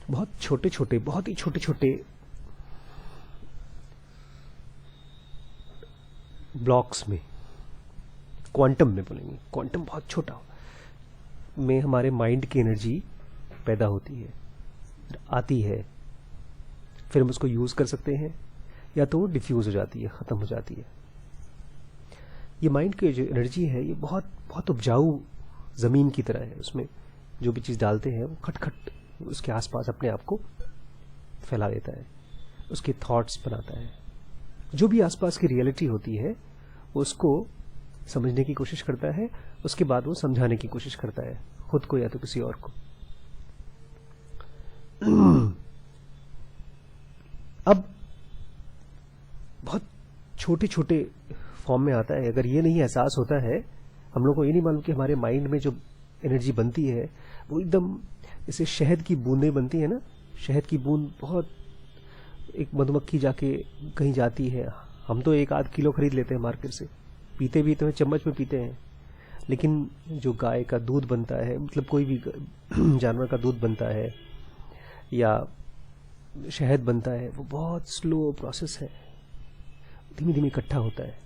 बहुत छोटे छोटे, बहुत ही छोटे छोटे ब्लॉक्स में, क्वांटम में बोलेंगे, क्वांटम बहुत छोटा में हमारे माइंड की एनर्जी पैदा होती है, आती है, फिर हम उसको यूज कर सकते हैं, या तो वो डिफ्यूज हो जाती है, खत्म हो जाती है। ये माइंड की जो एनर्जी है ये बहुत बहुत उपजाऊ जमीन की तरह है। उसमें जो भी चीज डालते हैं वो खटखट उसके आसपास अपने आप को फैला देता है, उसके थॉट्स बनाता है। जो भी आसपास की रियलिटी होती है उसको समझने की कोशिश करता है, उसके बाद वो समझाने की कोशिश करता है, खुद को या तो किसी और को। अब बहुत छोटे छोटे फॉर्म में आता है। अगर ये नहीं एहसास होता है, हम लोग को ये नहीं मालूम कि हमारे माइंड में जो एनर्जी बनती है वो एकदम जैसे शहद की बूंदें बनती है ना, शहद की बूंद बहुत, एक मधुमक्खी जाके कहीं जाती है, हम तो 1-8 किलो खरीद लेते हैं मार्केट से, पीते भी तो चम्मच में पीते हैं, लेकिन जो गाय का दूध बनता है, मतलब कोई भी जानवर का दूध बनता है या शहद बनता है, वो बहुत स्लो प्रोसेस है, धीमे धीमे इकट्ठा होता है।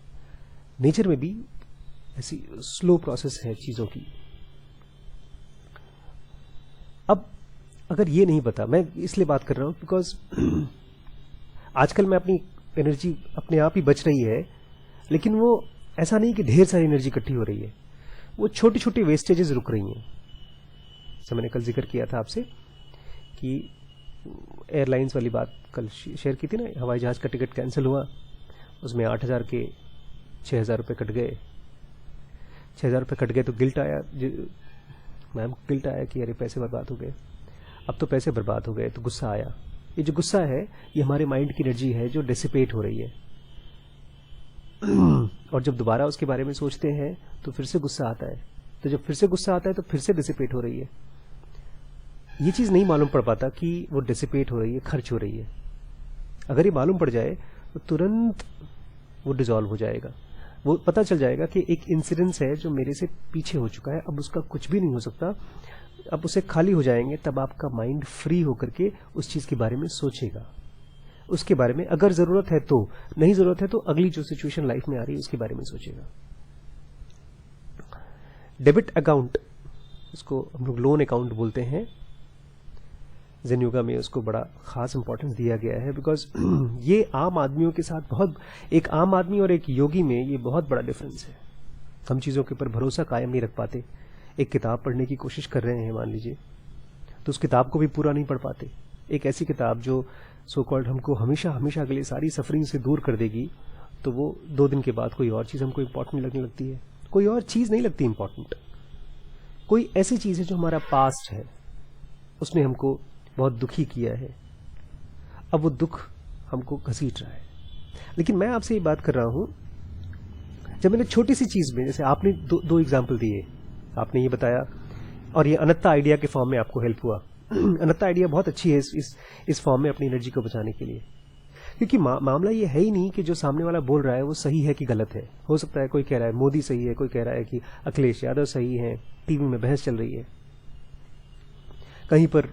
नेचर में भी ऐसी स्लो प्रोसेस है चीजों की। अब अगर ये नहीं पता, मैं इसलिए बात कर रहा हूं बिकॉज आजकल मैं अपनी एनर्जी अपने आप ही बच रही है, लेकिन वो ऐसा नहीं कि ढेर सारी एनर्जी इकट्ठी हो रही है, वो छोटी छोटी वेस्टेजेस रुक रही हैं। जैसे मैंने कल जिक्र किया था आपसे कि एयरलाइंस वाली बात कल शेयर की थी ना, हवाई जहाज का टिकट कैंसिल हुआ, उसमें 8,000 के 6,000 रुपये कट गए। 6,000 रुपये कट गए तो गिल्ट आया, मैम गिल्ट आया कि अरे पैसे बर्बाद हो गए। अब तो पैसे बर्बाद हो गए तो गुस्सा आया। ये जो गुस्सा है ये हमारे माइंड की एनर्जी है जो डिसिपेट हो रही है, और जब दोबारा उसके बारे में सोचते हैं तो फिर से गुस्सा आता है, तो जब फिर से गुस्सा आता है तो फिर से डिसिपेट हो रही है। ये चीज नहीं मालूम पड़ पाता कि वो डिसिपेट हो रही है, खर्च हो रही है। अगर ये मालूम पड़ जाए तो तुरंत वो डिसॉल्व हो जाएगा। वो पता चल जाएगा कि एक इंसिडेंस है जो मेरे से पीछे हो चुका है, अब उसका कुछ भी नहीं हो सकता, अब उसे खाली हो जाएंगे, तब आपका माइंड फ्री होकर के उस चीज के बारे में सोचेगा, उसके बारे में अगर जरूरत है तो, नहीं जरूरत है तो अगली जो सिचुएशन लाइफ में आ रही है उसके बारे में सोचेगा। डेबिट अकाउंट, इसको हम लोग लोन अकाउंट बोलते हैं, ज़ेन योगा में उसको बड़ा खास इंपॉर्टेंस दिया गया है, बिकॉज ये आम आदमियों के साथ बहुत, एक आम आदमी और एक योगी में ये बहुत बड़ा डिफरेंस है। हम चीज़ों के ऊपर भरोसा कायम नहीं रख पाते। एक किताब पढ़ने की कोशिश कर रहे हैं मान लीजिए, तो उस किताब को भी पूरा नहीं पढ़ पाते। एक ऐसी किताब जो सो कॉल्ड हमको हमेशा हमेशा के लिए सारी सफरिंग से दूर कर देगी, तो वो 2 दिन के बाद कोई और चीज़ हमको इंपॉर्टेंट लगने लगती है। कोई और चीज़ नहीं लगती इंपॉर्टेंट, कोई ऐसी चीज़ है जो हमारा पास्ट है, उसने हमको बहुत दुखी किया है, अब वो दुख हमको घसीट रहा है। लेकिन मैं आपसे ये बात कर रहा हूं, जब मैंने छोटी सी चीज में, जैसे आपने दो एग्जाम्पल दिए, आपने ये बताया और ये अनत्ता आइडिया के फॉर्म में आपको हेल्प हुआ। अनत्ता आइडिया बहुत अच्छी है इस फॉर्म में अपनी एनर्जी को बचाने के लिए, क्योंकि मामला ये है ही नहीं कि जो सामने वाला बोल रहा है वो सही है कि गलत है। हो सकता है कोई कह रहा है मोदी सही है, कोई कह रहा है कि अखिलेश यादव सही है, टीवी में बहस चल रही है, कहीं पर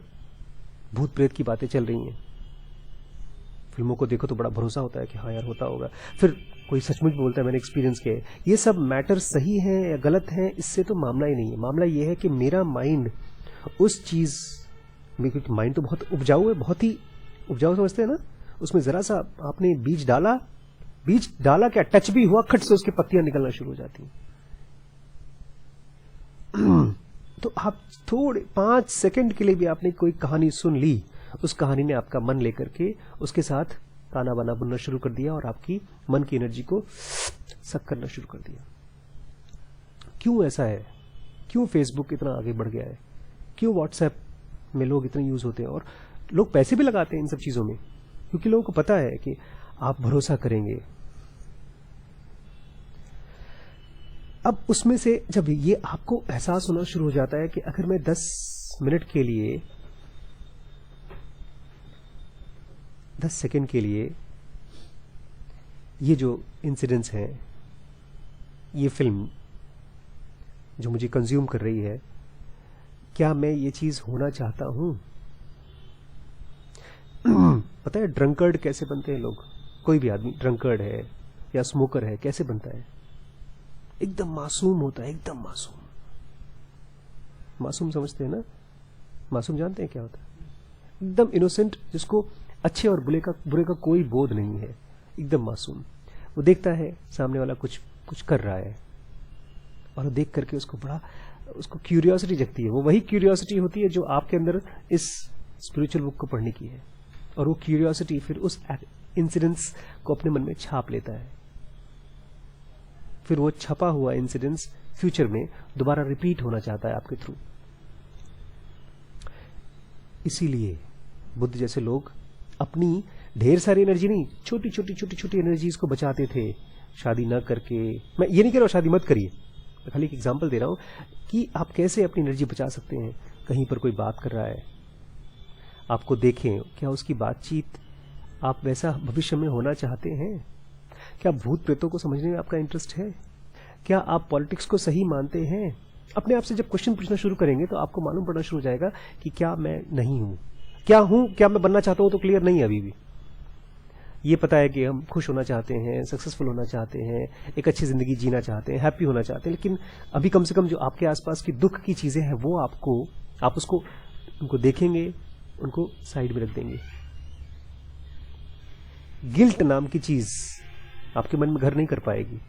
भूत प्रेत की बातें चल रही हैं, फिल्मों को देखो तो बड़ा भरोसा होता है कि हाँ यार होता होगा, फिर कोई सचमुच बोलता है मैंने एक्सपीरियंस किया है। ये सब मैटर सही है या गलत है, इससे तो मामला ही नहीं है। मामला ये है कि मेरा माइंड उस चीज में, क्योंकि माइंड तो बहुत उपजाऊ है, बहुत ही उपजाऊ समझते हैं ना, उसमें जरा सा आपने बीज डाला क्या, टच भी हुआ, खट से उसकी पत्तियां निकलना शुरू हो जाती हैं। तो आप थोड़े 5 सेकंड के लिए भी आपने कोई कहानी सुन ली, उस कहानी ने आपका मन लेकर के उसके साथ ताना बाना बुनना शुरू कर दिया और आपकी मन की एनर्जी को सक करना शुरू कर दिया। क्यों ऐसा है? क्यों फेसबुक इतना आगे बढ़ गया है? क्यों व्हाट्सएप में लोग इतने यूज होते हैं और लोग पैसे भी लगाते हैं इन सब चीजों में? क्योंकि लोगों को पता है कि आप भरोसा करेंगे। अब उसमें से जब ये आपको एहसास होना शुरू हो जाता है कि अगर मैं 10 मिनट के लिए, 10 सेकंड के लिए ये जो इंसिडेंट्स हैं, ये फिल्म जो मुझे कंज्यूम कर रही है, क्या मैं ये चीज होना चाहता हूं? पता है ड्रंकर्ड कैसे बनते हैं लोग? कोई भी आदमी ड्रंकर्ड है या स्मोकर है, कैसे बनता है? एकदम मासूम होता है, एकदम मासूम। मासूम समझते हैं ना? मासूम जानते हैं क्या होता है? एकदम इनोसेंट, जिसको अच्छे और बुरे का कोई बोध नहीं है, एकदम मासूम। वो देखता है सामने वाला कुछ कर रहा है और वो देख करके उसको क्यूरियोसिटी जगती है। वो वही क्यूरियोसिटी होती है जो आपके अंदर इस स्पिरिचुअल बुक को पढ़ने की है, और वो क्यूरियोसिटी फिर उस इंसिडेंट्स को अपने मन में छाप लेता है। फिर वो छपा हुआ इंसिडेंट्स फ्यूचर में दोबारा रिपीट होना चाहता है आपके थ्रू। इसीलिए बुद्ध जैसे लोग अपनी ढेर सारी एनर्जी नहीं, छोटी छोटी एनर्जीज को बचाते थे शादी न करके। मैं ये नहीं कह रहा हूं शादी मत करिए, मैं खाली एक एग्जांपल दे रहा हूं कि आप कैसे अपनी एनर्जी बचा सकते हैं। कहीं पर कोई बात कर रहा है, आपको देखें, क्या उसकी बातचीत आप वैसा भविष्य में होना चाहते हैं? क्या भूत प्रेतों को समझने में आपका इंटरेस्ट है? क्या आप पॉलिटिक्स को सही मानते हैं? अपने आप से जब क्वेश्चन पूछना शुरू करेंगे तो आपको मालूम पड़ना शुरू हो जाएगा कि क्या मैं नहीं हूं, क्या मैं बनना चाहता हूं तो क्लियर नहीं है अभी भी। ये पता है कि हम खुश होना चाहते हैं, सक्सेसफुल होना चाहते हैं, एक अच्छी जिंदगी जीना चाहते हैं, हैप्पी होना चाहते हैं, लेकिन अभी कम से कम जो आपके आसपास की दुख की चीजें हैं वो आप उसको उनको देखेंगे, उनको साइड में रख देंगे। गिल्ट नाम की चीज आपके मन में घर नहीं कर पाएगी।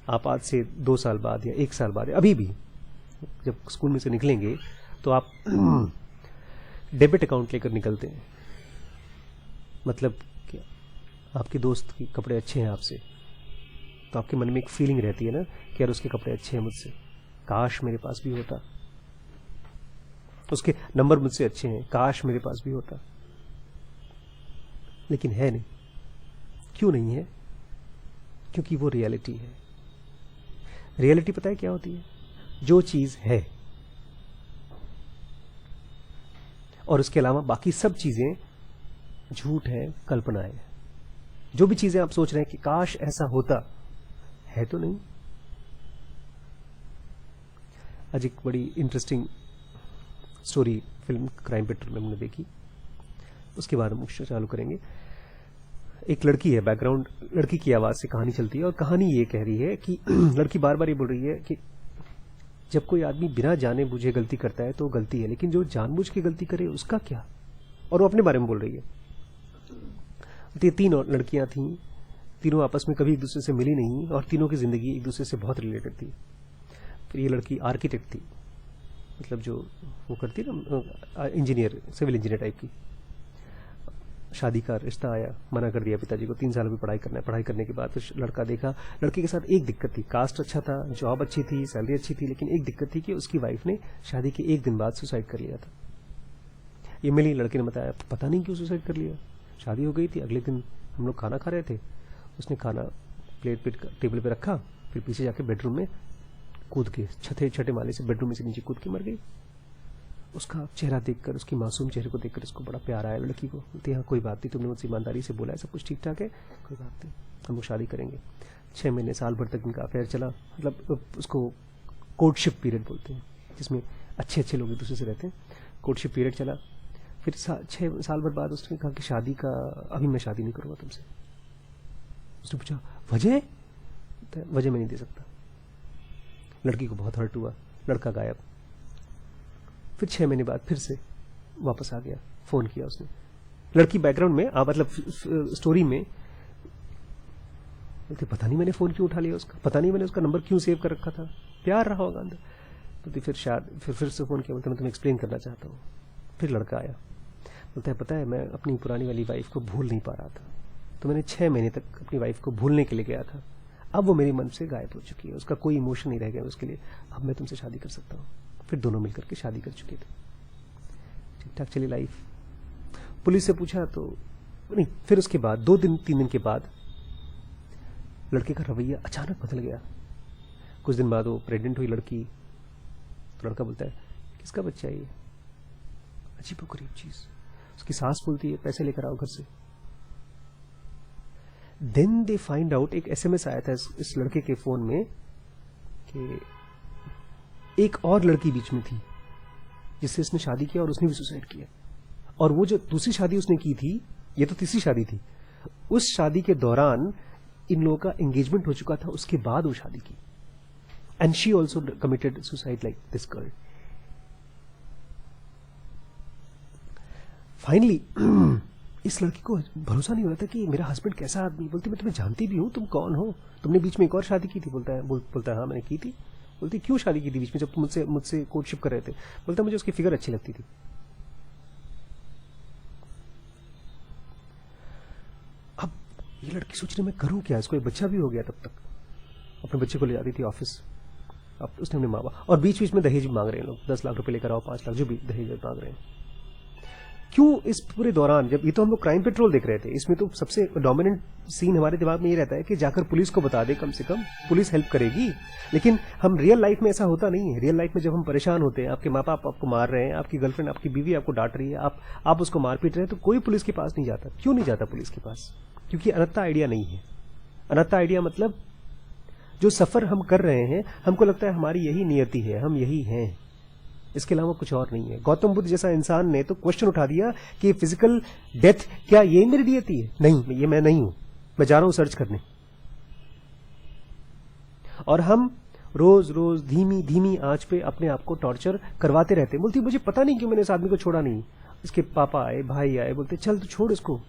आप आज से 2 साल बाद या 1 साल बाद या अभी भी जब स्कूल में से निकलेंगे तो आप डेबिट अकाउंट लेकर निकलते हैं। मतलब क्या? आपके दोस्त के कपड़े अच्छे हैं आपसे, तो आपके मन में एक फीलिंग रहती है ना कि यार उसके कपड़े अच्छे हैं मुझसे, काश मेरे पास भी होता। उसके नंबर मुझसे अच्छे हैं, काश मेरे पास भी होता। लेकिन है नहीं। क्यों नहीं है? क्योंकि वो रियलिटी है। रियलिटी पता है क्या होती है? जो चीज है और उसके अलावा बाकी सब चीजें झूठ है, कल्पना है। जो भी चीजें आप सोच रहे हैं कि काश ऐसा होता, है तो नहीं। आज एक बड़ी interesting story film crime petrol में हमने देखी, उसके बाद हम चालू करेंगे। एक लड़की है, बैकग्राउंड लड़की की आवाज से कहानी चलती है और कहानी ये कह रही है कि लड़की बार बार ये बोल रही है कि जब कोई आदमी बिना जाने बुझे गलती करता है तो गलती है, लेकिन जो जानबूझ के गलती करे उसका क्या? और वो अपने बारे में बोल रही है। तो 3 और लड़कियां थीं, तीनों आपस में कभी एक दूसरे से मिली नहीं और तीनों की जिंदगी एक दूसरे से बहुत रिलेटेड थी। फिर ये लड़की आर्किटेक्ट थी, मतलब जो वो करती ना इंजीनियर, सिविल इंजीनियर टाइप की। शादी का रिश्ता आया, मना कर दिया पिताजी को, 3 साल भी पढ़ाई करना है। पढ़ाई करने के बाद फिर लड़का देखा, लड़के के साथ एक दिक्कत थी, कास्ट अच्छा था, जॉब अच्छी थी, सैलरी अच्छी थी, लेकिन एक दिक्कत थी कि उसकी वाइफ ने शादी के 1 दिन बाद सुसाइड कर लिया था। ये मिली, लड़के ने बताया पता नहीं क्यों सुसाइड कर लिया। शादी हो गई थी, अगले दिन हम लोग खाना खा रहे थे, उसने खाना प्लेट टेबल पे रखा, फिर पीछे जाके बेडरूम में कूद के छठे माले से बेडरूम में से नीचे कूद के मर गई। उसका चेहरा देखकर, उसकी मासूम चेहरे को देखकर उसको बड़ा प्यार आया लड़की को। बोलती हाँ कोई बात नहीं, तुमने मुझसे ईमानदारी से बोला है, सब कुछ ठीक ठाक है, कोई बात नहीं, हम लोग शादी करेंगे। 6 महीने साल भर तक इनका अफेयर चला, मतलब उसको कोर्टशिप पीरियड बोलते हैं, जिसमें अच्छे लोग एक दूसरे से रहते हैं। कोर्टशिप पीरियड चला, फिर 6 साल भर बाद उसने कहा कि शादी का अभी मैं शादी नहीं करूंगा तुमसे। उसने पूछा वजह? वजह मैं नहीं दे सकता। लड़की को बहुत हर्ट हुआ, लड़का गायब। फिर 6 महीने बाद फिर से वापस आ गया, फोन किया उसने। लड़की बैकग्राउंड में मतलब स्टोरी में पता नहीं मैंने फोन क्यों उठा लिया उसका, पता नहीं मैंने उसका नंबर क्यों सेव कर रखा था, प्यार रहा होगा अंदर। तो फिर शायद फिर से फोन किया, बोलते मैं तुम्हें एक्सप्लेन करना चाहता हूँ। फिर लड़का आया, बोलता है पता है मैं अपनी पुरानी वाली वाइफ को भूल नहीं पा रहा था, तो मैंने 6 महीने तक अपनी वाइफ को भूलने के लिए गया था। अब वो मेरे मन से गायब हो चुकी है, उसका कोई इमोशन नहीं रह गया उसके लिए, अब मैं तुमसे शादी कर सकता हूँ। फिर दोनों मिलकर के शादी कर चुके थे, ठीक ठाक चली लाइफ। पुलिस से पूछा तो नहीं, फिर उसके बाद 2-3 दिन के बाद लड़के का रवैया अचानक बदल गया। कुछ दिन बाद वो प्रेग्नेंट हुई लड़की, तो लड़का बोलता है किसका बच्चा है ये? अजीबोगरीब चीज। उसकी सास बोलती है पैसे लेकर आओ घर से। देन दे फाइंड आउट, एक SMS आया था इस लड़के के फोन में कि एक और लड़की बीच में थी जिससे इसने शादी किया और उसने भी सुसाइड किया, और वो जो दूसरी शादी उसने की थी ये तो तीसरी शादी थी। उस शादी के दौरान इन लोगों का एंगेजमेंट हो चुका था, उसके बाद वो शादी की। And she also committed suicide like this girl. Finally इस लड़की को भरोसा नहीं हो रहा था कि मेरा हस्बैंड कैसा आदमी। बोलती मैं तुम्हें जानती भी हूं, तुम कौन हो, तुमने बीच में एक और शादी की थी। बोलता है हाँ मैंने की थी। बोलती क्यों शादी की थी बीच में, जब तुम मुझसे कोर्टशिप कर रहे थे। बोलता मुझे उसकी फिगर अच्छी लगती थी। अब ये लड़की सोच रही मैं करूं क्या, इसको एक बच्चा भी हो गया, तब तक अपने बच्चे को ले जाती थी ऑफिस। अब उसने अपने माँ बाप, और बीच बीच में दहेज भी मांग रहे हैं लोग, 10 लाख रुपए लेकर आओ, 5 लाख, जो भी दहेज मांग रहे हैं। क्यों इस पूरे दौरान, जब ये तो हम लोग क्राइम पेट्रोल देख रहे थे, इसमें तो सबसे डोमिनेंट सीन हमारे दिमाग में ये रहता है कि जाकर पुलिस को बता दे, कम से कम पुलिस हेल्प करेगी। लेकिन हम रियल लाइफ में ऐसा होता नहीं है। रियल लाइफ में जब हम परेशान होते हैं, आपके माँ बाप आपको मार रहे हैं, आपकी गर्लफ्रेंड आपकी बीवी आपको डांट रही है, आप उसको मार पीट रहे हैं, तो कोई पुलिस के पास नहीं जाता। क्यों नहीं जाता पुलिस के पास? क्योंकि अनंता आइडिया नहीं है। अनंता आइडिया मतलब जो सफर हम कर रहे हैं, हमको लगता है हमारी यही नियति है, हम यही हैं, इसके अलावा कुछ और नहीं है। गौतम बुद्ध जैसा इंसान ने तो क्वेश्चन उठा दिया कि फिजिकल डेथ क्या ये मेरी नियति है? नहीं, ये मैं नहीं हूं, मैं जा रहा हूं सर्च करने। और हम रोज रोज धीमी धीमी आंच पे अपने आप को टॉर्चर करवाते रहते। बोलती मुझे पता नहीं क्यों मैंने इस आदमी को छोड़ा नहीं। इसके पापा आए, भाई आए, बोलते चल तू छोड़ इसको,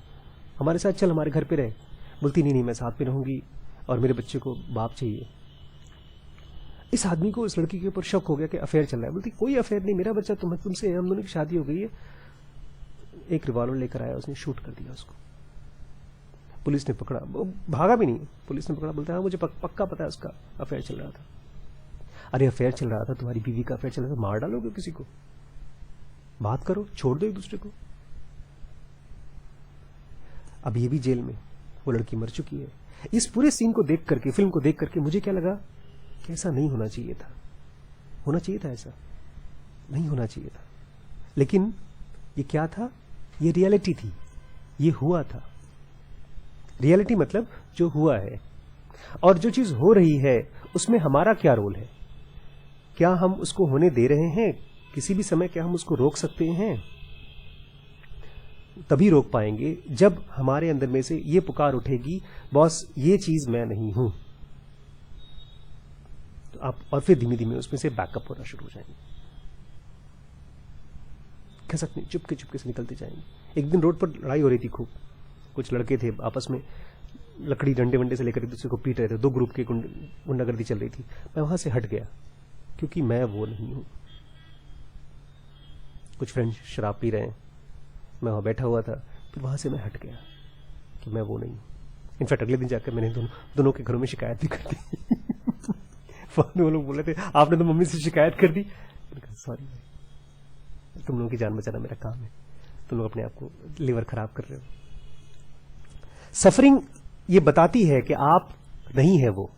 हमारे साथ चल, हमारे घर पे रहे। बोलती नहीं, मैं साथ में रहूंगी और मेरे बच्चे को बाप चाहिए। इस आदमी को, इस लड़की के ऊपर शक हो गया कि अफेयर चल रहा है। बोलती कोई अफेयर नहीं, मेरा बच्चा तुमसे है, हम दोनों की शादी हो गई है। एक रिवॉल्वर लेकर आया, उसने शूट कर दिया उसको। पुलिस ने पकड़ा, भागा भी नहीं, पुलिस ने पकड़ा। बोलता है मुझे पक्का पता है उसका अफेयर चल रहा था। अरे अफेयर चल रहा था, तुम्हारी बीवी का अफेयर चल रहा था, मार डालोगे किसी को? बात करो, छोड़ दो एक दूसरे को। अब ये भी जेल में, वो लड़की मर चुकी है। इस पूरे सीन को देख करके, फिल्म को देख करके मुझे क्या लगा कि ऐसा नहीं होना चाहिए था। होना चाहिए था, ऐसा नहीं होना चाहिए था। लेकिन ये क्या था? ये रियलिटी थी, ये हुआ था। रियलिटी मतलब जो हुआ है, और जो चीज हो रही है उसमें हमारा क्या रोल है? क्या हम उसको होने दे रहे हैं? किसी भी समय क्या हम उसको रोक सकते हैं? तभी रोक पाएंगे जब हमारे अंदर में से ये पुकार उठेगी, बॉस ये चीज मैं नहीं हूं। तो आप, और फिर धीमे धीमे उसमें से बैकअप होना शुरू हो जाएंगे, खसकने चुपके से निकलते जाएंगे। एक दिन रोड पर लड़ाई हो रही थी खूब, कुछ लड़के थे आपस में लकड़ी डंडे वंडे से लेकर एक दूसरे को पीट रहे थे। 2 ग्रुप की गुंडागर्दी चल रही थी। मैं वहां से हट गया क्योंकि मैं वो नहीं हूं। कुछ फ्रेंड्स शराब पी रहे हैं, मैं वहां बैठा हुआ था, फिर वहां से मैं हट गया कि मैं वो नहीं हूं। इनफैक्ट अगले दिन जाकर मैंने दोनों के घरों में शिकायत भी कर दी। वो लोग बोले थे आपने तो मम्मी से शिकायत कर दी। सॉरी, तुम लोगों की जान बचाना मेरा काम है, तुम लोग अपने आप को लिवर खराब कर रहे हो। सफरिंग ये बताती है कि आप नहीं है वो।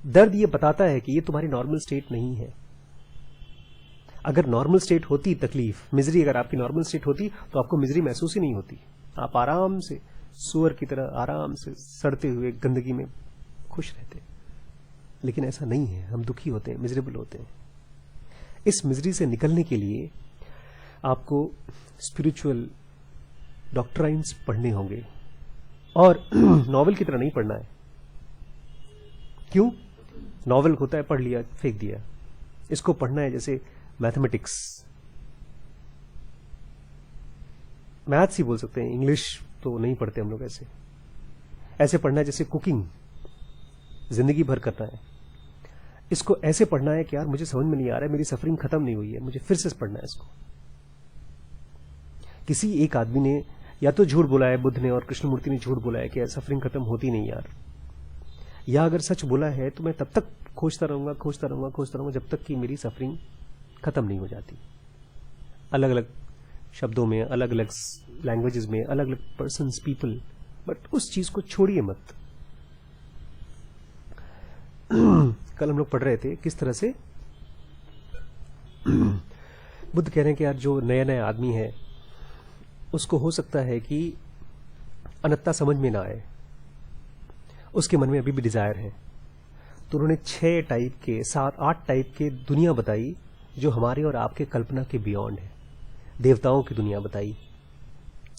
दर्द ये बताता है कि ये तुम्हारी नॉर्मल स्टेट नहीं है। अगर नॉर्मल स्टेट होती तकलीफ, मिजरी अगर आपकी नॉर्मल स्टेट होती तो आपको मिजरी महसूस ही नहीं होती। आप आराम से सुअर की तरह आराम से सड़ते हुए गंदगी में खुश रहते। लेकिन ऐसा नहीं है, हम दुखी होते हैं, मिजरेबल होते हैं। इस मिजरी से निकलने के लिए आपको स्पिरिचुअल डॉक्ट्राइन्स पढ़ने होंगे, और नॉवल की तरह नहीं पढ़ना है। क्यों? नॉवल होता है पढ़ लिया फेंक दिया। इसको पढ़ना है जैसे मैथमेटिक्स, मैथ्स ही बोल सकते हैं, इंग्लिश तो नहीं पढ़ते हम लोग। ऐसे पढ़ना है जैसे कुकिंग, जिंदगी भर करना है। इसको ऐसे पढ़ना है कि यार मुझे समझ में नहीं आ रहा है, मेरी सफरिंग खत्म नहीं हुई है, मुझे फिर से पढ़ना है इसको। किसी एक आदमी ने या तो झूठ बोला है, बुद्ध ने और कृष्णमूर्ति ने झूठ बोला है कि सफरिंग खत्म होती नहीं यार, या अगर सच बोला है तो मैं तब तक खोजता रहूंगा जब तक कि मेरी सफरिंग खत्म नहीं हो जाती। अलग अलग शब्दों में, अलग अलग लैंग्वेजेस में, अलग अलग पर्सन्स, पीपल, बट उस चीज को छोड़िए मत। कल हम लोग पढ़ रहे थे किस तरह से बुद्ध कह रहे हैं कि यार जो नया नया आदमी है उसको हो सकता है कि अनत्ता समझ में ना आए, उसके मन में अभी भी डिजायर है। तो उन्होंने 6 टाइप के, 7-8 टाइप के दुनिया बताई जो हमारे और आपके कल्पना के बियॉन्ड है। देवताओं की दुनिया बताई,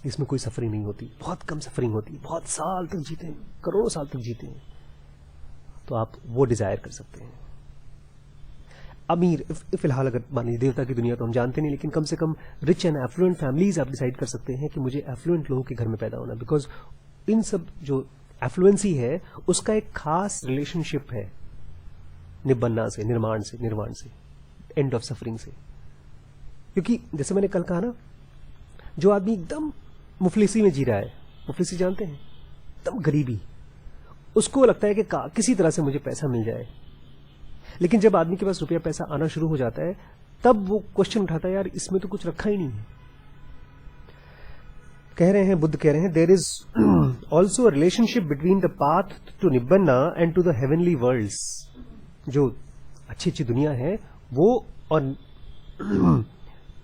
इसमें कोई सफरिंग नहीं होती, बहुत कम सफरिंग होती, बहुत साल तक जीते हैं, करोड़ों साल तक जीते हैं, तो आप वो डिजायर कर सकते हैं। अमीर फिलहाल अगर मान लीजिए देवता की दुनिया तो हम जानते नहीं, लेकिन कम से कम रिच एंड एफ्लुएंट फैमिलीज आप डिसाइड कर सकते हैं कि मुझे एफ्लुएंट लोगों के घर में पैदा होना, बिकॉज इन सब जो एफ्लुएंसी है उसका एक खास रिलेशनशिप है निबन्ना से, निर्माण से, एंड ऑफ सफरिंग से। क्योंकि जैसे मैंने कल कहा ना, जो आदमी एकदम मुफलिसी में जी रहा है, मुफलिसी जानते हैं, एकदम गरीबी, उसको लगता है कि किसी तरह से मुझे पैसा मिल जाए। लेकिन जब आदमी के पास रुपया पैसा आना शुरू हो जाता है, तब वो क्वेश्चन उठाता है, यार इसमें तो कुछ रखा ही नहीं है। कह रहे हैं, बुद्ध कह रहे हैं, there is also a relationship between the path to nibbana and to the heavenly worlds. जो अच्छी अच्छी दुनिया है वो और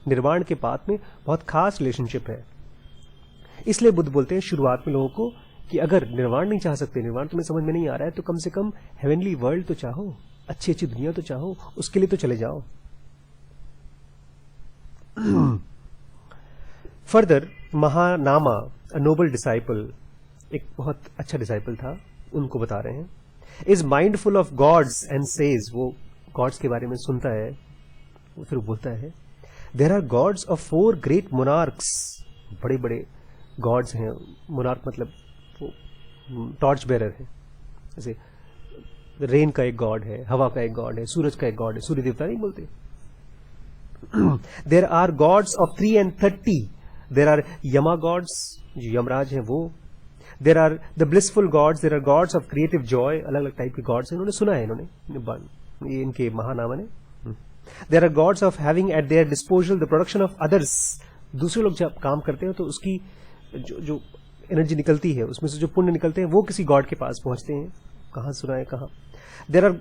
निर्वाण के पाथ में बहुत खास रिलेशनशिप है। इसलिए बुद्ध बोलते हैं शुरुआत में लोगों को कि अगर निर्वाण नहीं चाह सकते, निर्वाण तुम्हें समझ में नहीं आ रहा है, तो कम से कम हेवनली वर्ल्ड तो चाहो, अच्छी अच्छी दुनिया तो चाहो, उसके लिए तो चले जाओ। Further Mahanama, a noble disciple, एक बहुत अच्छा डिसाइपल था, उनको बता रहे हैं, is mindful of gods and sages, वो गॉड्स के बारे में सुनता है, वो फिर बोलता है, there are gods of 4 great monarchs, बड़े बड़े गॉड्स हैं। मोनार्क मतलब वो टॉर्च बेरर है, जैसे रेन का एक गॉड है, हवा का एक गॉड है, सूरज का एक गॉड है, सूर्य देवता नहीं बोलते। There are gods of 3 and 30, there are Yama gods, जो यमराज हैं वो, there are the blissful gods, there are gods of creative joy, अलग अलग टाइप के गॉड्स हैं, इन्होंने सुना है, इन्होंने ये इनके महानामा ने। There are gods of having at their disposal the production of others, दूसरे लोग जब काम करते हैं तो उसकी जो एनर्जी निकलती है, उसमें से जो पुण्य निकलते हैं वो किसी गॉड के पास पहुंचते हैं। कहां सुना है, कहां। There are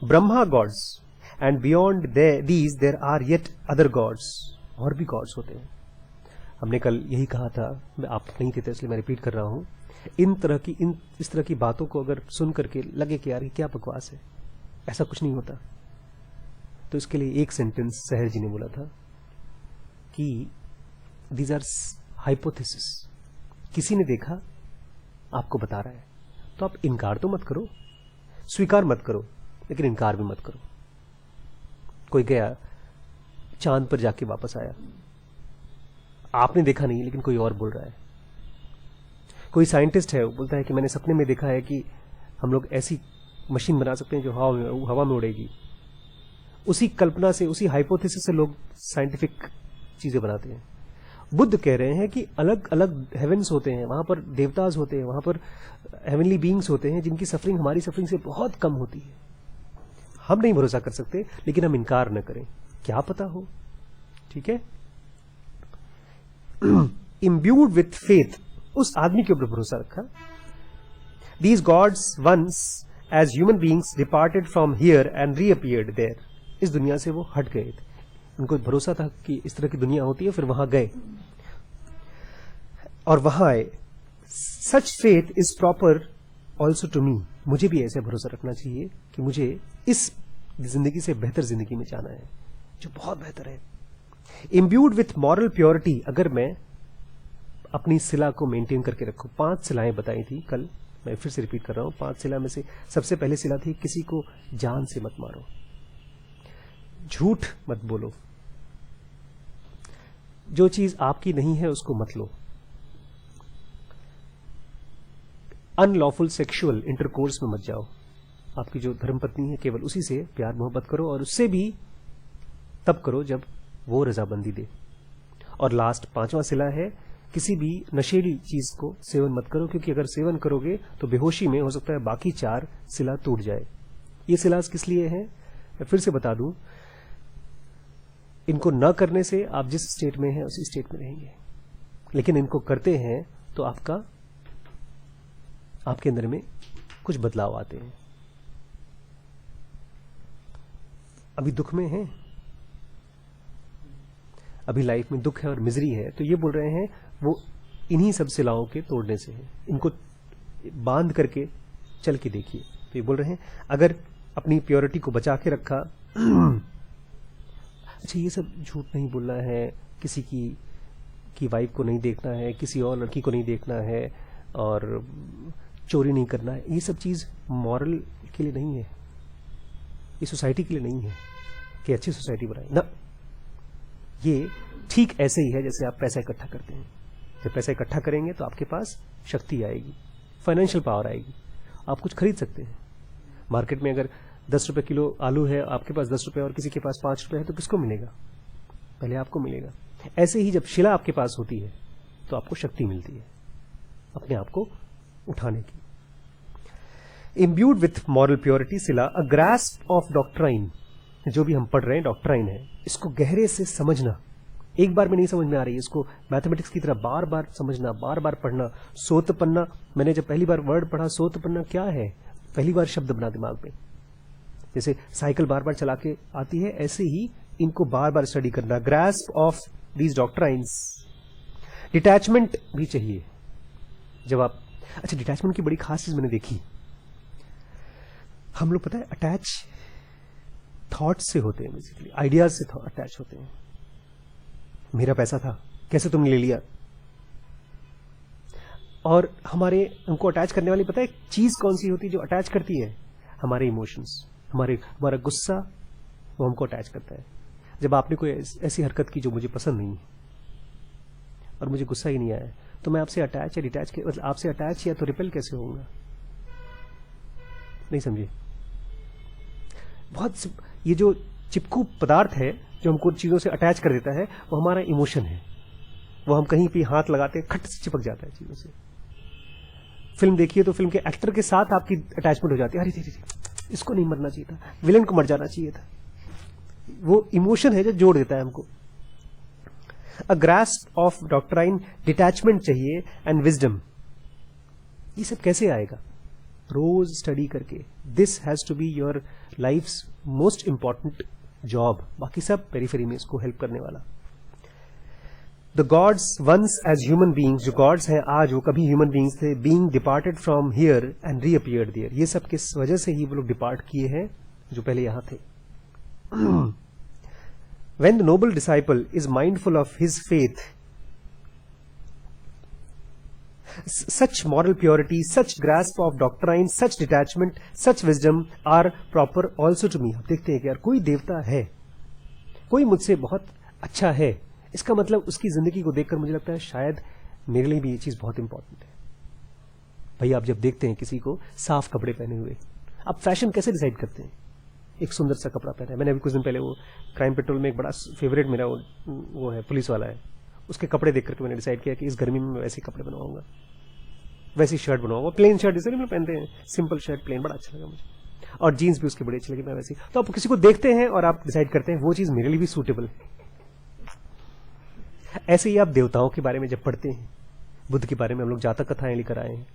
Brahma gods and beyond these there are yet other gods, और भी गॉड्स होते हैं। हमने कल यही कहा था, आप नहीं थे तो इसलिए मैं रिपीट कर रहा हूं, इस तरह की बातों को अगर सुन करके लगे कि यार ये क्या बकवास है, ऐसा कुछ नहीं होता, तो इसके लिए एक सेंटेंस सहर जी ने बोला था कि दीज आर हाइपोथेसिस, किसी ने देखा आपको बता रहा है, तो आप इनकार तो मत करो, स्वीकार मत करो, लेकिन इनकार भी मत करो। कोई गया चांद पर जाके वापस आया, आपने देखा नहीं लेकिन कोई और बोल रहा है। कोई साइंटिस्ट है, वो बोलता है कि मैंने सपने में देखा है कि हम लोग ऐसी मशीन बना सकते हैं जो हवा में उड़ेगी। उसी कल्पना से, उसी हाइपोथेसिस से लोग साइंटिफिक चीजें बनाते हैं। बुद्ध कह रहे हैं कि अलग अलग हेवेंस होते हैं, वहां पर देवताज होते हैं, वहां पर हेवनली बीइंग्स होते हैं जिनकी सफरिंग हमारी सफरिंग से बहुत कम होती है। हम नहीं भरोसा कर सकते, लेकिन हम इनकार न करें, क्या पता हो। ठीक है। इम्ब्यूड विथ फेथ, उस आदमी के ऊपर भरोसा रखा। These gods once as human beings departed from here and reappeared there, इस दुनिया से वो हट गए थे, उनको भरोसा था कि इस तरह की दुनिया होती है, फिर वहां गए और वहां आए। Such faith is proper also to me, मुझे भी ऐसे भरोसा रखना चाहिए कि मुझे इस जिंदगी से बेहतर जिंदगी में जाना है, जो बहुत बेहतर है। इम्ब्यूड विथ मॉरल प्योरिटी, अगर मैं अपनी सिला को मेंटेन करके रखूं, 5 सिलाएं बताई थी कल, मैं फिर से रिपीट कर रहा हूं। 5 सिला में से सबसे पहले सिला थी, किसी को जान से मत मारो, झूठ मत बोलो, जो चीज आपकी नहीं है उसको मत लो, अनलॉफुल सेक्सुअल इंटरकोर्स में मत जाओ, आपकी जो धर्मपत्नी है केवल उसी से प्यार मोहब्बत करो, और उससे भी तब करो जब वो रजाबंदी दे। और लास्ट 5वां सिला है, किसी भी नशेली चीज को सेवन मत करो, क्योंकि अगर सेवन करोगे तो बेहोशी में हो सकता है बाकी 4 सिला टूट जाए। ये सिलास किस लिए है, मैं फिर से बता दूं, इनको न करने से आप जिस स्टेट में हैं उसी स्टेट में रहेंगे, लेकिन इनको करते हैं तो आपके अंदर में कुछ बदलाव आते हैं। अभी दुख में हैं, अभी लाइफ में दुख है और मिजरी है, तो ये बोल रहे हैं वो इन्हीं सब सिलाओं के तोड़ने से है, इनको बांध करके चल के देखिए। तो ये बोल रहे हैं अगर अपनी प्योरिटी को बचा के रखा, अच्छा ये सब झूठ नहीं बोलना है, किसी की कि वाइफ को नहीं देखना है, किसी और लड़की को नहीं देखना है, और चोरी नहीं करना है, ये सब चीज़ मॉरल के लिए नहीं है, ये सोसाइटी के लिए नहीं है कि अच्छी सोसाइटी बनाए ना। ये ठीक ऐसे ही है जैसे आप पैसा इकट्ठा करते हैं। जब पैसा इकट्ठा करेंगे तो आपके पास शक्ति आएगी, फाइनेंशियल पावर आएगी, आप कुछ खरीद सकते हैं। मार्केट में अगर 10 रुपए किलो आलू है, आपके पास 10 रुपए और किसी के पास 5 रुपए है, तो किसको मिलेगा? पहले आपको मिलेगा। ऐसे ही जब शिला आपके पास होती है तो आपको शक्ति मिलती है अपने आप को उठाने की। Imbued with moral purity Shila, a grasp of doctrine, जो भी हम पढ़ रहे हैं डॉक्ट्राइन है, इसको गहरे से समझना। एक बार में नहीं समझ में आ रही है, इसको मैथमेटिक्स की तरह बार बार समझना, बार बार पढ़ना। सोतपन्ना, मैंने जब पहली बार वर्ड पढ़ा सोतपन्ना क्या है, पहली बार शब्द बना दिमाग में। जैसे साइकिल बार बार चला के आती है, ऐसे ही इनको बार बार स्टडी करना। Grasp of these doctrines. Detachment भी चाहिए जब आप, अच्छा डिटैचमेंट की बड़ी खास चीज मैंने देखी, हम लोग पता है अटैच थॉट्स से होते हैं, बेसिकली आइडियाज से अटैच होते हैं। मेरा पैसा था, कैसे तुमने ले लिया? और हमारे हमको अटैच करने वाली पता है चीज कौन सी होती है जो अटैच करती है? हमारे इमोशंस, हमारा गुस्सा, वो हमको अटैच करता है। जब आपने कोई ऐसी हरकत की जो मुझे पसंद नहीं और मुझे गुस्सा ही नहीं आया, तो मैं आपसे अटैच या डिटैच, मतलब आपसे अटैच या तो रिपेल कैसे होऊंगा? नहीं समझे? बहुत ये जो चिपकू पदार्थ है जो हमको चीजों से अटैच कर देता है, वो हमारा इमोशन है। वो हम कहीं भी हाथ लगाते हैं, खट से चिपक जाता है चीजों से। फिल्म देखिए तो फिल्म के एक्टर के साथ आपकी अटैचमेंट हो जाती है, अरे इसको नहीं मरना चाहिए था, विलन को मर जाना चाहिए था। वो इमोशन है जो जोड़ देता है हमको। A grasp of doctrine, detachment चाहिए, एंड विजडम। ये सब कैसे आएगा? रोज स्टडी करके। This has to be your life's most important job, बाकी सब पेरिफेरी में इसको हेल्प करने वाला। The gods once as human beings, जो गॉड्स हैं आज वो कभी ह्यूमन बींग्स थे, being departed from here and reappeared there. ये सब किस वजह से ही वो लोग डिपार्ट किए हैं जो पहले यहां थे। When the noble disciple is mindful of his faith, such moral purity, such grasp of doctrine, such detachment, such wisdom are proper also to me. आप देखते हैं कि यार कोई देवता है, कोई मुझसे बहुत अच्छा है, इसका मतलब उसकी जिंदगी को देखकर मुझे लगता है शायद मेरे लिए भी ये चीज बहुत इंपॉर्टेंट है। भाई आप जब देखते हैं किसी को साफ कपड़े पहने हुए, आप फैशन कैसे डिसाइड करते हैं? एक सुंदर सा कपड़ा पहना है। मैंने अभी कुछ दिन पहले वो क्राइम पेट्रोल में एक बड़ा फेवरेट मेरा वो है, पुलिस वाला है, उसके कपड़े देख करके मैंने डिसाइड किया कि इस गर्मी में मैं वैसे कपड़े बनवाऊंगा, वैसी शर्ट बनवाऊंगा। प्लेन शर्ट जैसे नहीं पहनते हैं, सिंपल शर्ट प्लेन, बड़ा अच्छा लगा मुझे, और जीन्स भी उसके बड़े अच्छे लगे, मैं वैसे। तो आप किसी को देखते हैं और आप डिसाइड करते हैं वो चीज मेरे लिए भी सूटेबल है। ऐसे ही आप देवताओं के बारे में जब पढ़ते हैं, बुद्ध के बारे में हम लोग जातक कथाएं लेकर आए हैं,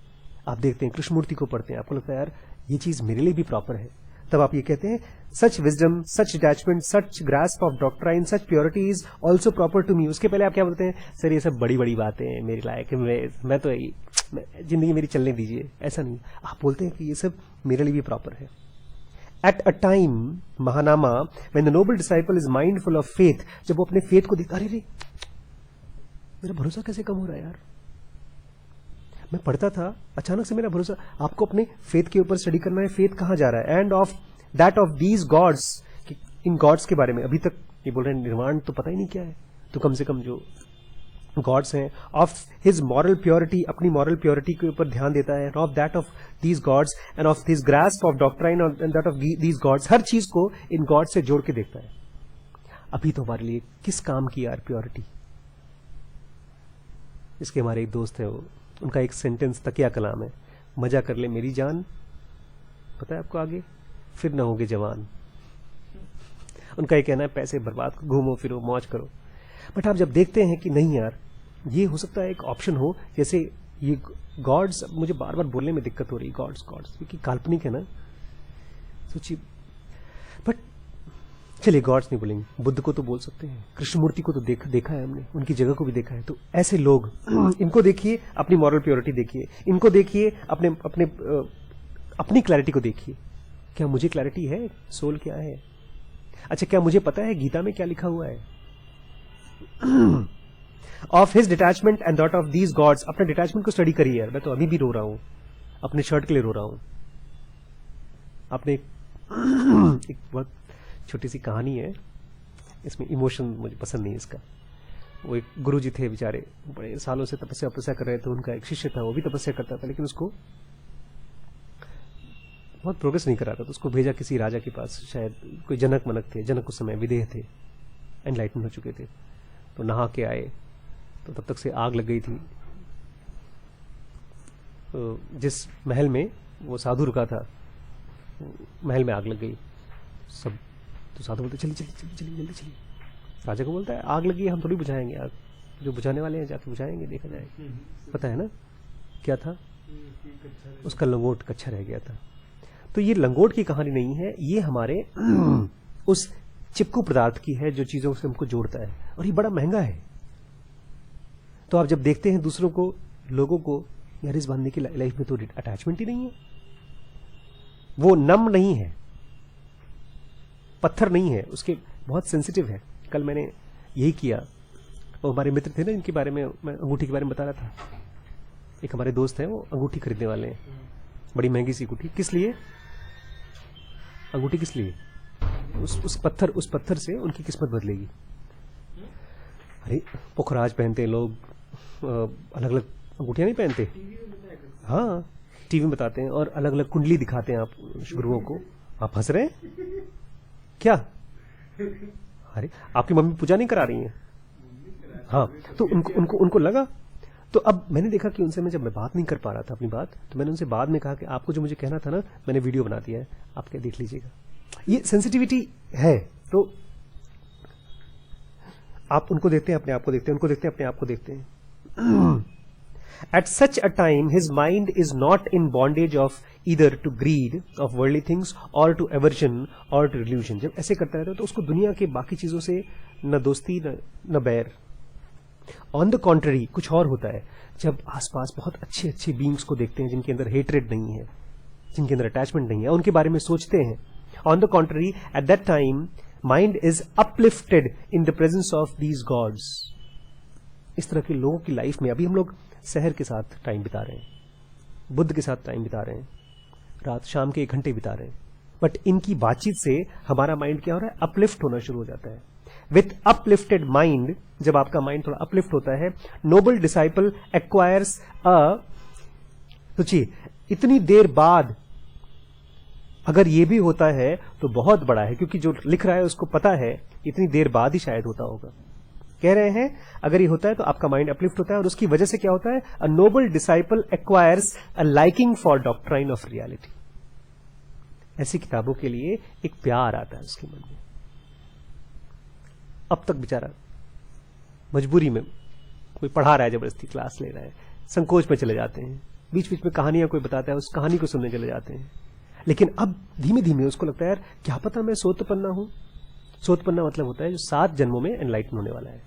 आप देखते हैं कृष्णमूर्ति को पढ़ते हैं, आपको लगता है यार ये चीज मेरे लिए भी प्रॉपर है, तब आप ये कहते हैं सच विजडम, सच डिटैचमेंट, सच ग्रास्प ऑफ डॉक्ट्राइन, सच purity is also proper to me. उसके पहले आप क्या बोलते हैं? सर ये सब बड़ी बड़ी बातें हैं मेरे लायक, मैं तो जिंदगी मेरी चलने दीजिए। ऐसा नहीं, आप बोलते हैं कि ये सब मेरे लिए भी प्रॉपर है। At a time Mahanama when the noble disciple is mindful of faith, जब वो अपने फेथ को देखता, अरे मेरा भरोसा कैसे कम हो रहा है यार, मैं पढ़ता था अचानक से मेरा भरोसा। आपको अपने फेथ के ऊपर स्टडी करना है, फेथ कहां जा रहा है। And of that of these gods, इन गॉड्स के बारे में अभी तक ये बोल रहे हैं निर्वाण तो पता ही नहीं क्या है, तो कम से कम जो गॉड्स हैं, ऑफ हिज मॉरल प्योरिटी, अपनी मॉरल प्योरिटी के ऊपर ध्यान देता है। Of that of these gods and of this grasp of doctrine and that of these gods, हर चीज को इन गॉड से जोड़ के देखता है। अभी तो हमारे लिए किस काम की यार प्योरिटी। इसके हमारे एक दोस्त है, उनका एक सेंटेंस तकिया कलाम है, मजा कर ले मेरी जान, पता है आपको आगे, फिर ना होगे जवान। उनका ये कहना है पैसे बर्बाद, घूमो फिरो मौज करो। बट आप जब देखते हैं कि नहीं यार ये हो सकता है एक ऑप्शन हो, जैसे ये गॉड्स, मुझे बार बार बोलने में दिक्कत हो रही, गॉड्स गॉड्स क्योंकि काल्पनिक है ना, सोचिए। बट चलिए गॉड्स नहीं बोलेंगे, बुद्ध को तो बोल सकते हैं, कृष्णमूर्ति को तो देखा है हमने, उनकी जगह को भी देखा है। तो ऐसे लोग, इनको देखिए, अपनी मॉरल प्योरिटी देखिए, इनको देखिए, अपनी क्लैरिटी को देखिए। क्या मुझे क्लैरिटी है? सोल क्या है? अच्छा क्या मुझे पता है गीता में क्या लिखा हुआ है? Of his detachment and that of these gods. अपने डिटैचमेंट को स्टडी करिए यार, मैं तो अभी भी रो रहा हूं, अपने शर्ट के लिए रो रहा हूं। आपने एक बहुत छोटी सी कहानी है, इसमें इमोशन मुझे पसंद नहीं इसका। वो एक गुरुजी थे बेचारे, बड़े सालों से तपस्या कर रहे थे, उनका एक शिष्य था, वो भी तपस्या करता था, लेकिन उसको बहुत प्रोग्रेस नहीं कर रहा था, तो उसको भेजा किसी राजा के पास, शायद कोई जनक मनक थे, जनक उस समय विदेह थे, एनलाइटन हो चुके थे। तो नहा के आए तो तब तक से आग लग गई थी। तो जिस महल में वो साधु रुका था, महल में आग लग गई। सब तो साधु बोलते चलिए चलिए चलिए चलिए जल्दी चलिए। राजा को बोलता है आग लगी है, हम थोड़ी बुझाएंगे आग, जो बुझाने वाले हैं जाके बुझाएंगे, देखा जाएगा। पता है ना क्या था, उसका लंगोट कच्चा रह गया था। तो ये लंगोट की कहानी नहीं है, ये हमारे उस चिपकू पदार्थ की है जो चीजों से हमको जोड़ता है, और ये बड़ा महंगा है। तो आप जब देखते हैं दूसरों को, लोगों को, यार इस बंदे की लाइफ में तो अटैचमेंट ही नहीं है, वो नम नहीं है, पत्थर नहीं है, उसके बहुत सेंसिटिव है। कल मैंने यही किया, वो हमारे मित्र थे ना, इनके बारे में मैं अंगूठी के बारे में बता रहा था। एक हमारे दोस्त हैं, वो अंगूठी खरीदने वाले हैं, बड़ी महंगी सी अंगूठी। किस लिए अंगूठी, किस लिए? उस पत्थर से उनकी किस्मत बदलेगी। अरे पुखराज पहनते हैं लोग, अलग अलग अंगूठियां नहीं पहनते। हाँ, टीवी में बताते हैं, और अलग अलग कुंडली दिखाते हैं आप गुरुओं को। आप हंस रहे हैं क्या? अरे आपकी मम्मी पूजा नहीं करा रही हैं? हाँ, तो उनको लगा। तो अब मैंने देखा कि उनसे जब मैं बात नहीं कर पा रहा था अपनी बात, तो मैंने उनसे बाद में कहा कि आपको जो मुझे कहना था ना, मैंने वीडियो बना दिया है, आप क्या देख लीजिएगा। ये सेंसिटिविटी है। तो आप उनको देखते हैं, अपने आप को देखते हैं, उनको देखते हैं, अपने आप को देखते हैं। At such a time, his mind is not in bondage of either to greed of worldly things or to aversion or to delusion. जब ऐसे करता रहता है तो उसको दुनिया के बाकी चीजों से न दोस्ती न बैर। ऑन द कॉन्ट्ररी कुछ और होता है, जब आसपास बहुत अच्छे अच्छे बींग्स को देखते हैं जिनके अंदर हेट्रेड नहीं है, जिनके अंदर अटैचमेंट नहीं है, उनके बारे में सोचते हैं। On the contrary at that time mind is uplifted in the presence of these gods. इस तरह के लोगों की लाइफ में अभी हम लोग शहर के साथ टाइम बिता रहे हैं, बुद्ध के साथ टाइम बिता रहे हैं, रात शाम के 1 घंटे बिता रहे हैं, बट इनकी बातचीत से हमारा माइंड क्या हो रहा है, अपलिफ्ट होना शुरू हो जाता है। विथ अपलिफ्टेड माइंड, जब आपका माइंड थोड़ा अपलिफ्ट होता है, नोबल डिसाइपल एक्वायर्स सोचिए इतनी देर बाद अगर ये भी होता है तो बहुत बड़ा है, क्योंकि जो लिख रहा है उसको पता है इतनी देर बाद ही शायद होता होगा। कह रहे हैं अगर ये होता है तो आपका माइंड अपलिफ्ट होता है, और उसकी वजह से क्या होता है, अ noble disciple acquires a liking for doctrine of reality. ऐसी किताबों के लिए एक प्यार आता है उसके मन में। अब तक बेचारा मजबूरी में कोई पढ़ा रहा है, जबरदस्ती क्लास ले रहा है, संकोच में चले जाते हैं, बीच बीच में कहानियां कोई बताता है, उस कहानी को सुनने चले जाते हैं। लेकिन अब धीमे धीमे उसको लगता है यार क्या पता मैं सोतपन्ना हूं। सोतपन्ना मतलब होता है जो 7 जन्मों में एनलाइटन होने वाला है।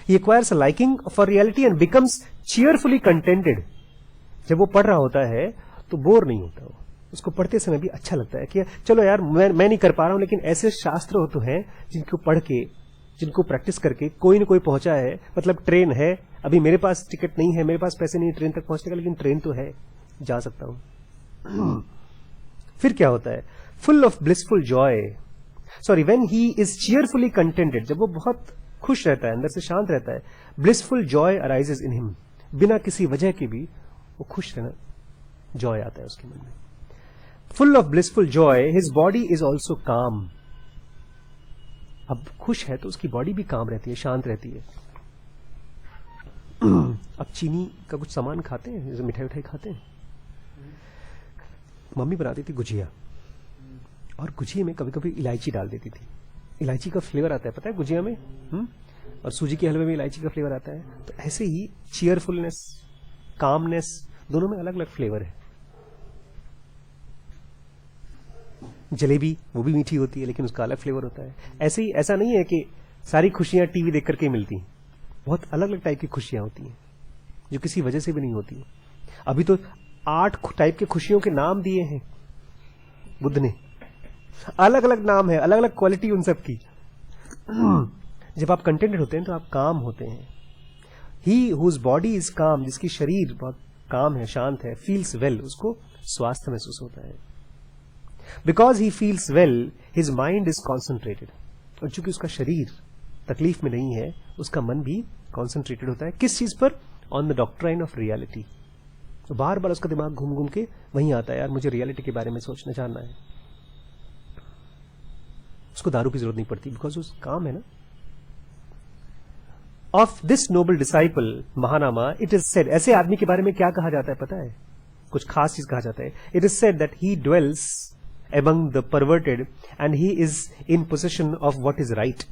He acquires a liking for reality and becomes cheerfully contented. जब वो पढ़ रहा होता है तो बोर नहीं होता, वो उसको पढ़ते समय भी अच्छा लगता है कि चलो यार मैं नहीं कर पा रहा हूं, लेकिन ऐसे शास्त्र हो तो हैं जिनको पढ़ के, जिनको प्रैक्टिस करके कोई ना कोई पहुंचा है। मतलब ट्रेन है, अभी मेरे पास टिकट नहीं है, मेरे पास पैसे नहीं है ट्रेन तक पहुंचने का, लेकिन ट्रेन तो है, जा सकता हूं। फिर क्या होता है, full of blissful Joy, sorry when he is cheerfully contented, जब वो बहुत खुश रहता है, अंदर से शांत रहता है, blissful Joy arises in him, बिना किसी वजह के भी वो खुश रहना, जॉय आता है उसके मन में। Full of blissful Joy his body is also काम। अब खुश है तो उसकी बॉडी भी काम रहती है, शांत रहती है। अब चीनी का कुछ सामान खाते हैं, जैसे मिठाई उठाई खाते हैं, मम्मी बनाती थी गुजिया, और गुजिया में कभी कभी इलायची डाल देती थी। इलायची का फ्लेवर आता है, पता है गुजिया में, और सूजी के हलवे में इलायची का फ्लेवर आता है। तो ऐसे ही चीयरफुलनेस, कामनेस, दोनों में अलग अलग फ्लेवर है। जलेबी वो भी मीठी होती है, लेकिन उसका अलग फ्लेवर होता है। ऐसे ही, ऐसा नहीं है कि सारी खुशियां टीवी देख करके मिलती, बहुत अलग अलग टाइप की खुशियां होती हैं जो किसी वजह से भी नहीं होती। अभी तो 8 टाइप के खुशियों के नाम दिए हैं बुद्ध ने, अलग अलग नाम है, अलग अलग क्वालिटी उन सब की। जब आप कंटेंटेड होते हैं तो आप काम होते हैं. ही हुज बॉडी इज काम, जिसकी शरीर बहुत काम है, शांत है, फील्स वेल, उसको स्वास्थ्य महसूस होता है. Because he feels well his mind is concentrated. और चूंकि उसका शरीर तकलीफ में नहीं है, उसका मन भी कॉन्सेंट्रेटेड होता है. किस चीज पर? On the doctrine of reality. तो बार बार उसका दिमाग घूम घूम के वहीं आता है, यार मुझे रियलिटी के बारे में सोचना जानना है. उसको दारू की जरूरत नहीं पड़ती, बिकॉज उस काम है ना. Of this Nobel disciple Mahanama it is said, ऐसे आदमी के बारे में क्या कहा जाता है पता है? कुछ खास चीज कहा जाता है. It is said that he dwells among the perverted and he is in possession of what is right.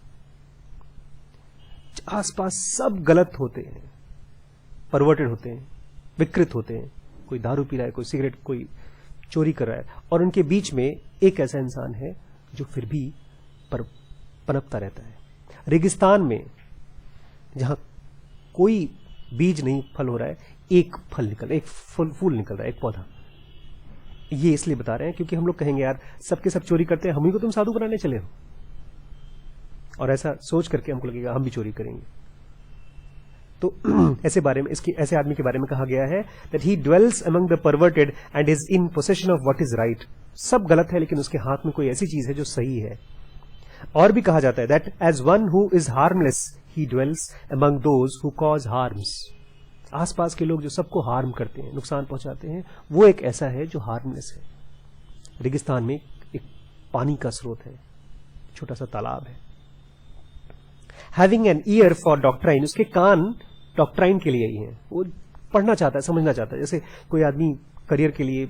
आसपास सब गलत होते हैं, परवर्टेड होते हैं, विकृत होते हैं. कोई दारू पी रहा है, कोई सिगरेट, कोई चोरी कर रहा है, और उनके बीच में एक ऐसा इंसान है जो फिर भी पनपता रहता है. रेगिस्तान में जहां कोई बीज नहीं फल हो रहा है, एक फूल निकल रहा है, एक पौधा. ये इसलिए बता रहे हैं क्योंकि हम लोग कहेंगे यार सबके सब चोरी करते हैं, हम ही को तुम साधु बनाने चले हो. और ऐसा सोच करके हमको लगेगा हम भी चोरी करेंगे. तो ऐसे आदमी के बारे में कहा गया है that he dwells among the perverted and is in possession of what is right. सब गलत है लेकिन उसके हाथ में कोई ऐसी चीज है जो सही है. और भी कहा जाता है that as one who is harmless he dwells among those who cause harms. आसपास के लोग जो सबको हार्म करते हैं, नुकसान पहुंचाते हैं, वो एक ऐसा है जो हार्मलेस है. रेगिस्तान में एक पानी का स्रोत है, छोटा सा तालाब है. Having an year for doctrine, उसके कान डॉक्ट्राइन के लिए ही हैं. वो पढ़ना चाहता है, समझना चाहता है. जैसे कोई आदमी करियर के लिए,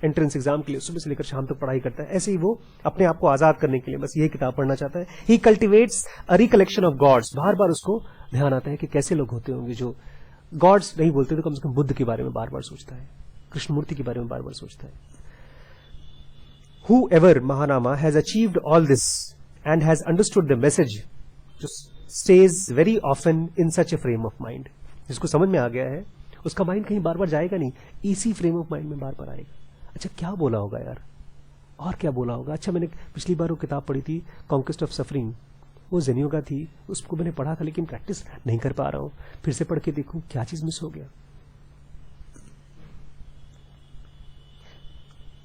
एंट्रेंस एग्जाम के लिए सुबह से लेकर शाम तक पढ़ाई करता है, ऐसे ही वो अपने आप को आजाद करने के लिए बस ये किताब पढ़ना चाहता है. He cultivates a recollection of gods. बार बार उसको ध्यान आता है कि कैसे लोग होते होंगे जो गॉड्स नहीं बोलते तो कम से कम बुद्ध के बारे में बार बार सोचता है, कृष्णमूर्ति के बारे में बार बार सोचता है. Whoever Mahanama has achieved all this and has understood the message, जो stays very often in such a frame of mind. जिसको समझ में आ गया है, उसका माइंड कहीं बार बार जाएगा नहीं, इसी फ्रेम ऑफ माइंड में बार बार आएगा. अच्छा क्या बोला होगा यार, और क्या बोला होगा. अच्छा मैंने पिछली बार वो किताब पढ़ी थी कॉन्क्वेस्ट ऑफ सफरिंग, वो ज़ेन योगा थी, उसको मैंने पढ़ा था लेकिन प्रैक्टिस नहीं कर पा रहा हूं, फिर से पढ़ के देखूं क्या चीज मिस हो गया.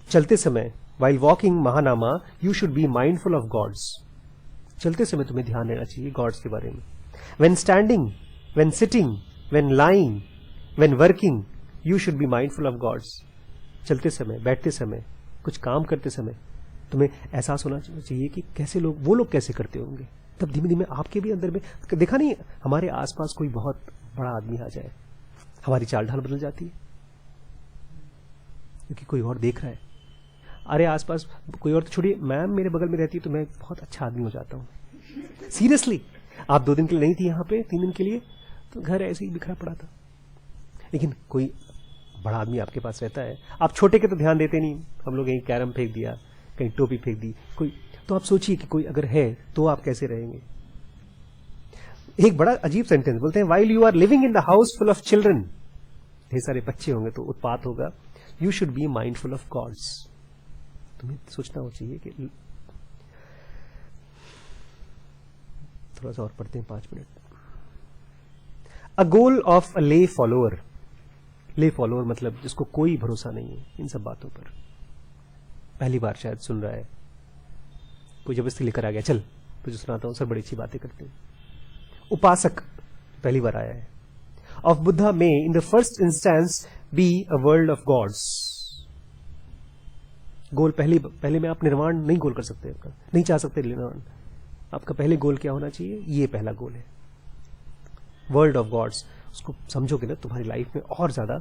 चलते समय while walking Mahanama you should be mindful of gods. चलते समय तुम्हें ध्यान देना चाहिए गॉड्स के बारे में. when standing, when sitting, when lying, when working you should be mindful of gods. चलते समय, बैठते समय, कुछ काम करते समय तुम्हें एहसास होना चाहिए कि कैसे वो लोग कैसे करते होंगे. तब धीमे धीमे आपके भी अंदर में, देखा नहीं हमारे आसपास कोई बहुत बड़ा आदमी आ जाए, हमारी चाल ढाल बदल जाती है क्योंकि कोई और देख रहा है. अरे आसपास कोई और तो छोड़िए, मैम मेरे बगल में रहती है तो मैं बहुत अच्छा आदमी हो जाता हूँ. सीरियसली, आप 2 दिन के लिए नहीं थी यहाँ पे, 3 दिन के लिए, तो घर ऐसे ही बिखरा पड़ा था. लेकिन कोई बड़ा आदमी आपके पास रहता है. आप छोटे के तो ध्यान देते नहीं, हम लोग कहीं कैरम फेंक दिया, कहीं टोपी फेंक दी कोई, तो आप सोचिए कि कोई अगर है तो आप कैसे रहेंगे. एक बड़ा अजीब सेंटेंस बोलते हैं, while you are living in the house full of children, ढेर सारे बच्चे होंगे तो उत्पात होगा, you should be mindful of gods. तुम्हें सोचना हो चाहिए कि थोड़ा सा और पढ़ते हैं 5 minute. A goal of a ले फॉलोअर. ले फॉलोअर मतलब जिसको कोई भरोसा नहीं है इन सब बातों पर, पहली बार शायद सुन रहा है, कोई जबरदस्ती लेकर आ गया, चल तुझे सुनाता हूं, सब बड़ी अच्छी बातें करते हैं. उपासक पहली बार आया है. ऑफ बुद्धा में in the first instance be a world of gods. गोल पहले में आप निर्वाण नहीं गोल कर सकते, आपका नहीं चाह सकते निर्वाण. आपका पहले गोल क्या होना चाहिए, ये पहला गोल है, वर्ल्ड ऑफ गॉड्स. उसको समझोगे ना तुम्हारी लाइफ में और ज्यादा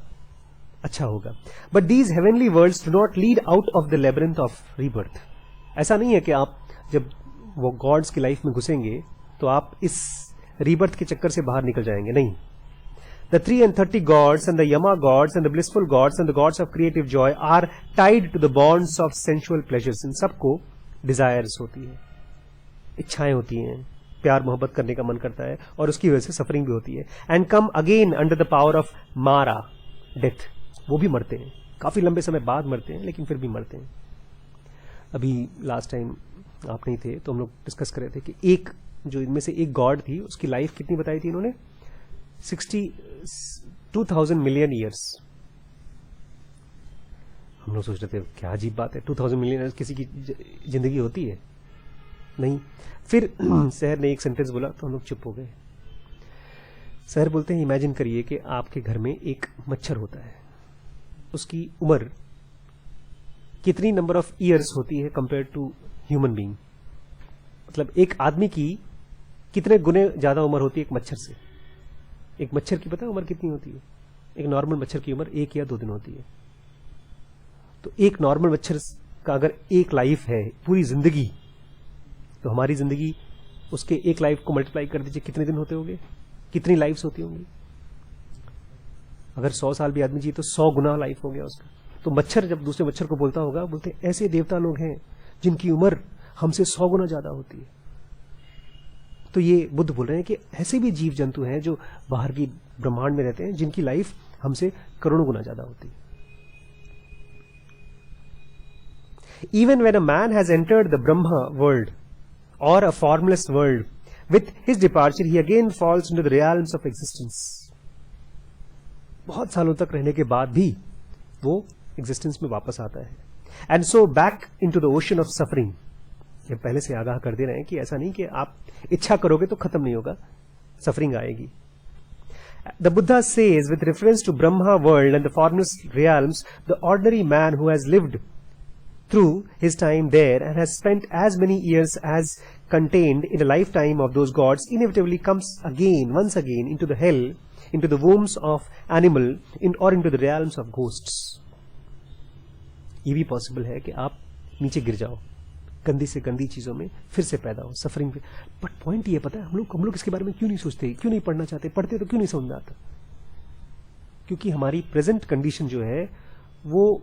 अच्छा होगा. But these heavenly worlds do not lead out of the labyrinth of rebirth. ऐसा नहीं है कि आप जब वो गॉड्स की लाइफ में घुसेंगे तो आप इस रीबर्थ के चक्कर से बाहर निकल जाएंगे, नहीं. The 33 gods and the Yama gods and the blissful gods and the gods of creative joy are tied to the bonds of sensual pleasures. इन सबको desires होती है, इच्छाएं होती हैं, प्यार मोहब्बत करने का मन करता है और उसकी वजह से सफरिंग भी होती है. And come again under the power of Mara, death. वो भी मरते हैं, काफी लंबे समय बाद मरते हैं लेकिन फिर भी मरते हैं. अभी लास्ट टाइम आप नहीं थे तो हम लोग डिस्कस कर रहे थे कि एक जो इनमें से एक गॉड थी, उसकी लाइफ कितनी बताई थी इन्होंने? 62,000 मिलियन ईयर्स। हम लोग सोच रहे थे क्या अजीब बात है, 2000 मिलियन ईयर्स किसी की जिंदगी होती है? नहीं। फिर शहर ने एक सेंटेंस बोला तो हम लोग चुप हो गए। शहर बोलते हैं, इमेजिन करिए कि आपके घर में एक मच्छर होता है, उसकी उम्र कितनी नंबर ऑफ ईयर्स होती है कंपेयर टू ह्यूमन बीइंग? मतलब एक आदमी की कितने गुने ज्यादा उम्र होती है एक मच्छर से? एक मच्छर की पता है उम्र कितनी होती है? एक नॉर्मल मच्छर की उम्र 1 या 2 दिन होती है। तो एक नॉर्मल मच्छर का अगर एक लाइफ है पूरी जिंदगी, तो हमारी जिंदगी उसके एक लाइफ को मल्टीप्लाई कर दीजिए, कितने दिन होते होंगे, कितनी लाइफ्स होती होंगी? अगर 100 साल भी आदमी जी तो 100 गुना लाइफ हो गया उसका। तो मच्छर जब दूसरे मच्छर को बोलता होगा, बोलते ऐसे देवता लोग हैं जिनकी उम्र हमसे 100 गुना ज्यादा होती है। तो ये बुद्ध बोल रहे हैं कि ऐसे भी जीव जंतु हैं जो बाहर की ब्रह्मांड में रहते हैं, जिनकी लाइफ हमसे करोड़ों गुना ज्यादा होती है। Even when a man has entered the Brahma world or a formless world, with his departure he again falls into the realms of existence. बहुत सालों तक रहने के बाद भी वो एग्जिस्टेंस में वापस आता है। And so back into the ocean of suffering. ये पहले से आगाह कर दे रहे हैं कि ऐसा नहीं कि आप इच्छा करोगे तो खत्म नहीं होगा, सफरिंग आएगी। The Buddha says with reference to Brahma world and the formless realms, the ordinary man who has lived through his time there and has spent as many years as contained in a lifetime of those gods inevitably comes again, once again, into the hell, into the wombs of animal, or into the realms of ghosts. ये भी possible है कि आप नीचे गिर जाओ, गंदी से गंदी चीजों में फिर से पैदा हो, सफरिंग पे। बट पॉइंट ये पता है, हम लोग इसके बारे में क्यों नहीं सोचते, क्यों नहीं पढ़ना चाहते? पढ़ते तो क्यों नहीं समझ में आता? क्योंकि हमारी प्रेजेंट कंडीशन जो है वो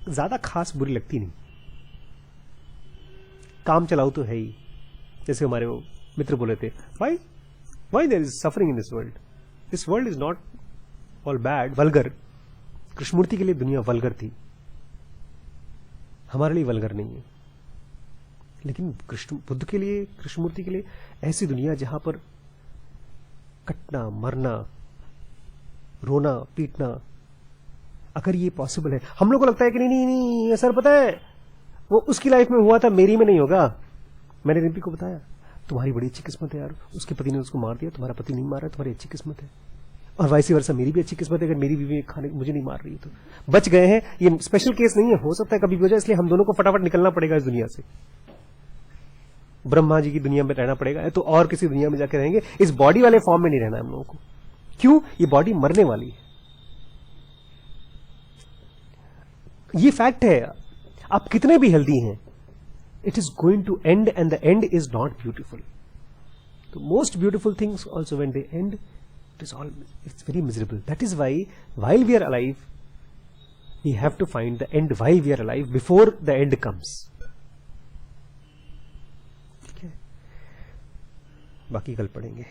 ज्यादा खास बुरी लगती नहीं। काम चलाऊ तो है ही। जैसे हमारे वो मित्र बोले थे, why there is suffering in this world, this world is not all bad, vulgar. Krishnamurti के लिए दुनिया वल्गर थी, हमारे लिए वल्गर नहीं है। लेकिन बुद्ध के लिए, कृष्णमूर्ति के लिए ऐसी दुनिया जहां पर कटना, मरना, रोना, पीटना, अगर ये पॉसिबल है। हम लोग को लगता है कि नहीं सर, पता है वो उसकी लाइफ में हुआ था, मेरी में नहीं होगा। मैंने रिम्पी को बताया, तुम्हारी बड़ी अच्छी किस्मत है यार, उसके पति ने उसको मार दिया, तुम्हारा पति नहीं मारा, तुम्हारी अच्छी किस्मत है। और वैसे वर्षा मेरी भी अच्छी किस्मत है, अगर मेरी बीवी खाने मुझे नहीं मार रही है तो बच गए हैं। ये स्पेशल केस नहीं है, हो सकता है कभी भी हो जाए, इसलिए हम दोनों को फटाफट निकलना पड़ेगा इस दुनिया से। ब्रह्मा जी की दुनिया में रहना पड़ेगा, तो और किसी दुनिया में जाकर रहेंगे। इस बॉडी वाले फॉर्म में नहीं रहना है हम लोगों को। क्यों? ये बॉडी मरने वाली है, ये फैक्ट है। आप कितने भी हेल्दी हैं, it is going to end and the end is not beautiful. तो most beautiful things also when they end, it's very miserable. That is why while we are alive we have to find the end while we are alive before the end comes. Okay. बाकी कल पढ़ेंगे।